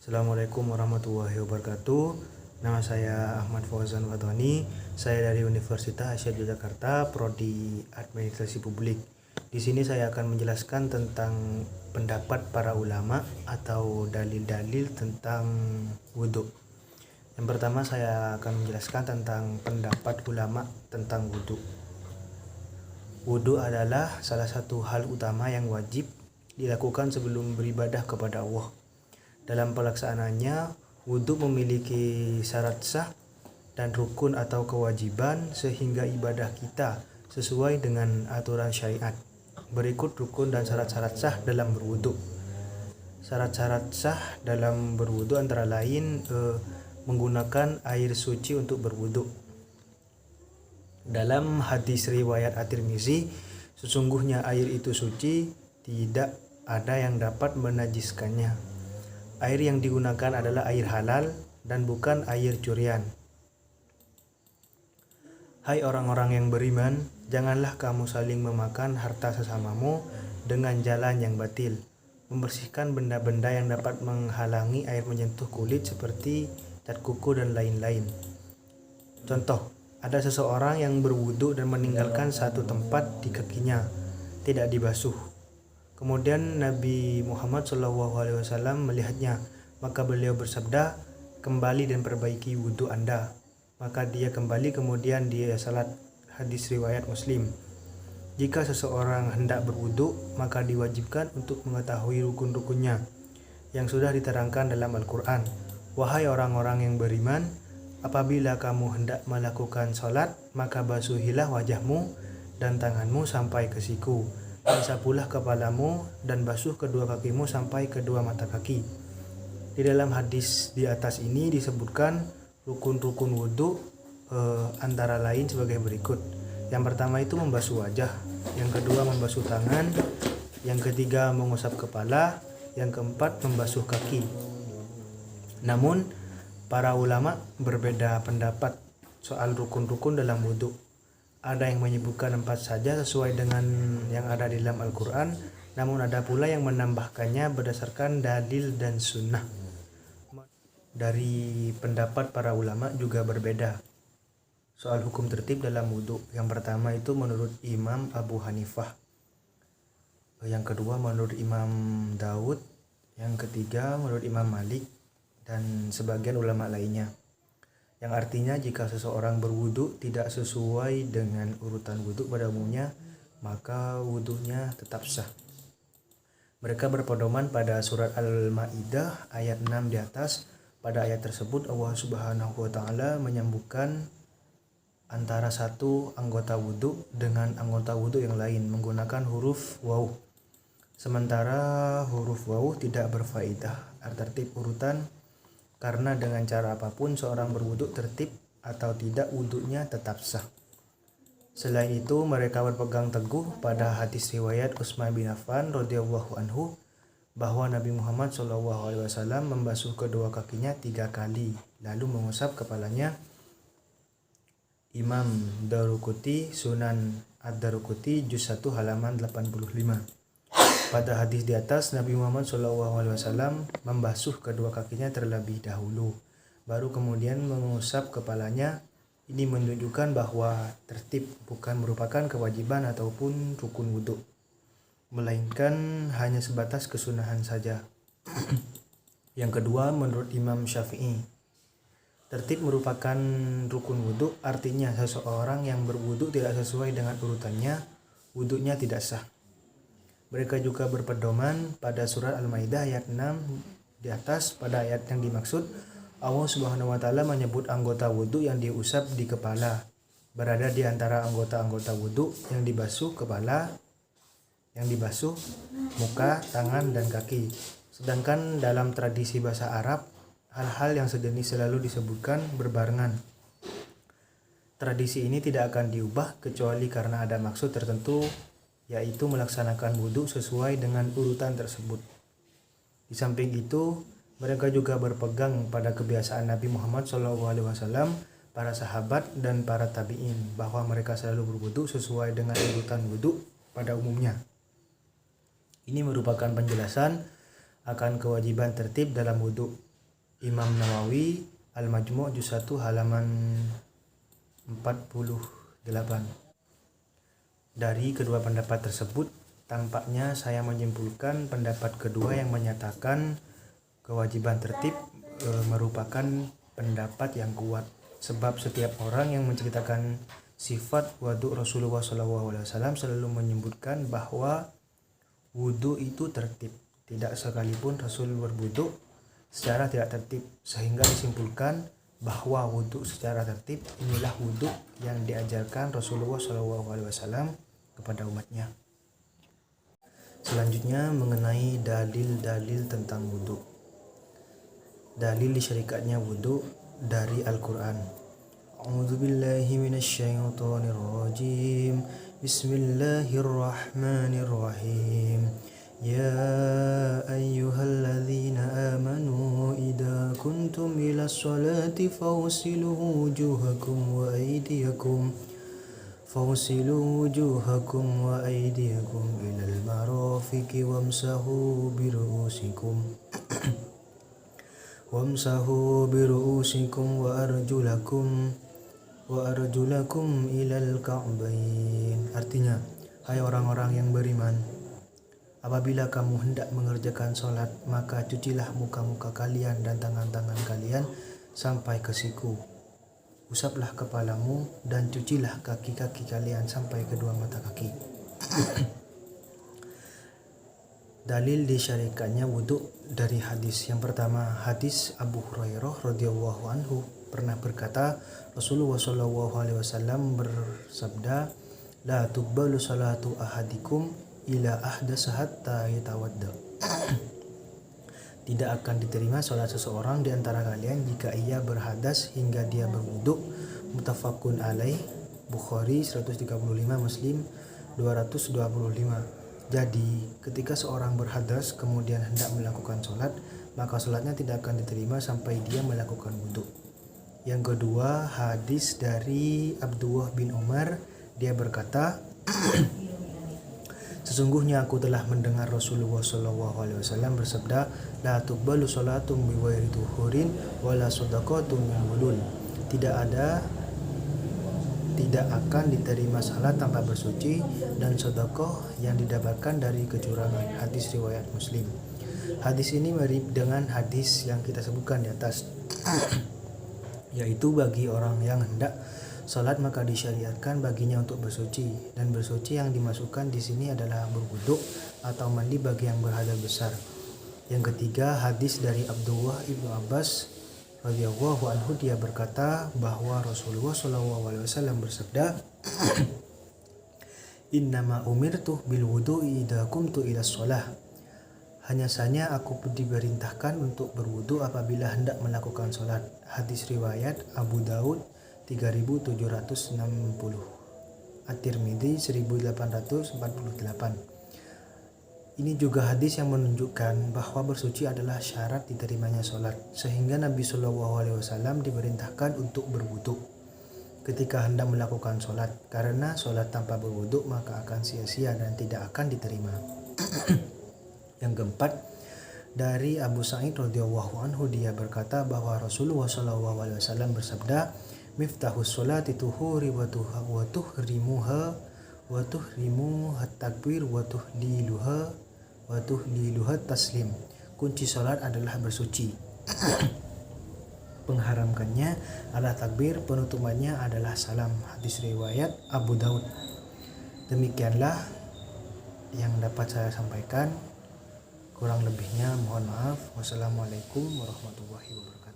Assalamualaikum warahmatullahi wabarakatuh. Nama saya Ahmad Fauzan Watoni. Saya dari Universitas Asia Yogyakarta, Prodi Administrasi Publik. Di sini saya akan menjelaskan tentang pendapat para ulama atau dalil-dalil tentang wudhu. Yang pertama saya akan menjelaskan tentang pendapat ulama tentang wudhu. Wudhu adalah salah satu hal utama yang wajib dilakukan sebelum beribadah kepada Allah. Dalam pelaksanaannya, wudhu memiliki syarat sah dan rukun atau kewajiban sehingga ibadah kita sesuai dengan aturan syariat. Berikut rukun dan syarat-syarat sah dalam berwudhu. Syarat-syarat sah dalam berwudhu antara lain menggunakan air suci untuk berwudhu. Dalam hadis riwayat At-Tirmizi, sesungguhnya air itu suci, tidak ada yang dapat menajiskannya. Air yang digunakan adalah air halal dan bukan air curian. Hai orang-orang yang beriman, janganlah kamu saling memakan harta sesamamu dengan jalan yang batil. Membersihkan benda-benda yang dapat menghalangi air menyentuh kulit seperti cat kuku dan lain-lain. Contoh, ada seseorang yang berwudu dan meninggalkan satu tempat di kakinya, tidak dibasuh. Kemudian Nabi Muhammad SAW melihatnya, maka beliau bersabda, kembali dan perbaiki wudhu Anda. Maka dia kembali, kemudian dia salat. Hadis riwayat Muslim. Jika seseorang hendak berwudhu, maka diwajibkan untuk mengetahui rukun-rukunnya yang sudah diterangkan dalam Al-Quran. Wahai orang-orang yang beriman, apabila kamu hendak melakukan salat, maka basuhilah wajahmu dan tanganmu sampai ke siku. Sapulah kepalamu dan basuh kedua kakimu sampai kedua mata kaki. Di dalam hadis di atas ini disebutkan rukun-rukun wudhu antara lain sebagai berikut. Yang pertama itu membasuh wajah, yang kedua membasuh tangan, yang ketiga mengusap kepala, yang keempat membasuh kaki. Namun para ulama berbeda pendapat soal rukun-rukun dalam wudhu. Ada yang menyebutkan 4 saja sesuai dengan yang ada di dalam Al-Quran, namun ada pula yang menambahkannya berdasarkan dalil dan sunnah. Dari pendapat para ulama juga berbeda soal hukum tertib dalam wudhu. Yang pertama itu menurut Imam Abu Hanifah, yang kedua menurut Imam Daud, yang ketiga menurut Imam Malik, dan sebagian ulama lainnya. Yang artinya jika seseorang berwudu tidak sesuai dengan urutan wudu pada umumnya, maka wudunya tetap sah. Mereka berpedoman pada surat Al-Maidah ayat 6 di atas. Pada ayat tersebut Allah Subhanahu wa taala menyambungkan antara satu anggota wudu dengan anggota wudu yang lain menggunakan huruf waw. Sementara huruf waw tidak berfaedah tertib urutan, karena dengan cara apapun seorang berwudhu tertib atau tidak, wudhunya tetap sah. Selain itu mereka berpegang teguh pada hadis riwayat Utsman bin Affan radhiyallahu anhu bahwa Nabi Muhammad SAW membasuh kedua kakinya 3 kali lalu mengusap kepalanya. Imam Daruquthi, Sunan Ad-Daruquthi juz 1 halaman 85. Pada hadis di atas, Nabi Muhammad SAW membasuh kedua kakinya terlebih dahulu, baru kemudian mengusap kepalanya. Ini menunjukkan bahwa tertib bukan merupakan kewajiban ataupun rukun wudhu, melainkan hanya sebatas kesunahan saja. Yang kedua, menurut Imam Syafi'i, tertib merupakan rukun wudhu, artinya seseorang yang berwudhu tidak sesuai dengan urutannya, wudhunya tidak sah. Mereka juga berpedoman pada surat Al-Maidah ayat 6 di atas. Pada ayat yang dimaksud, Allah Subhanahu wa taala menyebut anggota wudhu yang diusap di kepala berada di antara anggota-anggota wudhu yang dibasuh kepala, yang dibasuh muka, tangan, dan kaki. Sedangkan dalam tradisi bahasa Arab, hal-hal yang sejenis selalu disebutkan berbarengan. Tradisi ini tidak akan diubah kecuali karena ada maksud tertentu, yaitu melaksanakan wudhu sesuai dengan urutan tersebut. Di samping itu, mereka juga berpegang pada kebiasaan Nabi Muhammad SAW, para sahabat, dan para tabi'in, bahwa mereka selalu berwudhu sesuai dengan urutan wudhu pada umumnya. Ini merupakan penjelasan akan kewajiban tertib dalam wudhu. Imam Nawawi Al-Majmu' juz 1 halaman 48. Dari kedua pendapat tersebut, tampaknya saya menyimpulkan pendapat kedua yang menyatakan kewajiban tertib merupakan pendapat yang kuat, sebab setiap orang yang menceritakan sifat wudu Rasulullah SAW selalu menyebutkan bahwa wudu itu tertib. Tidak sekalipun Rasul berwudu secara tidak tertib, sehingga disimpulkan bahwa wudu secara tertib inilah wudu yang diajarkan Rasulullah SAW kepada umatnya. Selanjutnya mengenai dalil-dalil tentang wudu. Dalil disyariatnya wudu dari Al-Quran. A'udzubillahi minasyaitonirrajim. Bismillahirrahmanirrahim. Ya ayyuhalladzina amanu idza kuntum ilas sholati fawsilu wujuhakum wa aydiyakum ilal marafiqi wamsahu biru'usikum wa arjulakum ilal ka'bain. Artinya, hai orang-orang yang beriman, apabila kamu hendak mengerjakan sholat, maka cucilah muka-muka kalian dan tangan-tangan kalian sampai ke siku. Usaplah kepalamu dan cucilah kaki-kaki kalian sampai kedua mata kaki. Dalil disyariatkannya wudu dari hadis. Yang pertama, hadis Abu Hurairah radhiyallahu anhu pernah berkata, Rasulullah SAW bersabda, la tuqbalu salatu ahadikum ila ahdasa hatta yatawadda. Tidak akan diterima salat seseorang di antara kalian jika ia berhadas hingga dia berwudu. Muttafaqun alaih, Bukhari 135, Muslim 225. Jadi, ketika seorang berhadas kemudian hendak melakukan sholat, maka sholatnya tidak akan diterima sampai dia melakukan wudu. Yang kedua, hadis dari Abdullah bin Umar, dia berkata, sesungguhnya aku telah mendengar Rasulullah SAW bersabda, la tuqbalu sholatum bi ghairi tuhurin wala shadaqatum min wulul. Tidak akan diterima salat tanpa bersuci dan sedekah yang didapatkan dari kecurangan. Hadis riwayat Muslim. Hadis ini mirip dengan hadis yang kita sebutkan di atas, yaitu bagi orang yang hendak salat maka disyariatkan baginya untuk bersuci, dan bersuci yang dimasukkan di sini adalah berwudu atau mandi bagi yang berhadas besar. Yang ketiga, hadis dari Abdullah ibnu Abbas radhiyallahu anhu, dia berkata bahwa Rasulullah SAW bersabda, innama umirtu bil wudu'i idza qumtu ila shalah. Hanya saja aku diperintahkan untuk berwudu apabila hendak melakukan salat. Hadis riwayat Abu Daud 3760, At-Tirmidzi 1848. Ini juga hadis yang menunjukkan bahwa bersuci adalah syarat diterimanya sholat, sehingga Nabi SAW diperintahkan untuk berwudu ketika hendak melakukan sholat, karena sholat tanpa berwudu maka akan sia-sia dan tidak akan diterima. Yang keempat, dari Abu Sa'id radhiyallahu anhu, dia berkata bahwa Rasulullah SAW bersabda, miftahus sholati tuhuri wa tuhrimuha takbir wa tuhliluha taslim. Kunci salat adalah bersuci. Pengharamkannya adalah takbir, penutupannya adalah salam. Hadis riwayat Abu Daud. Demikianlah yang dapat saya sampaikan. Kurang lebihnya mohon maaf. Wassalamualaikum warahmatullahi wabarakatuh.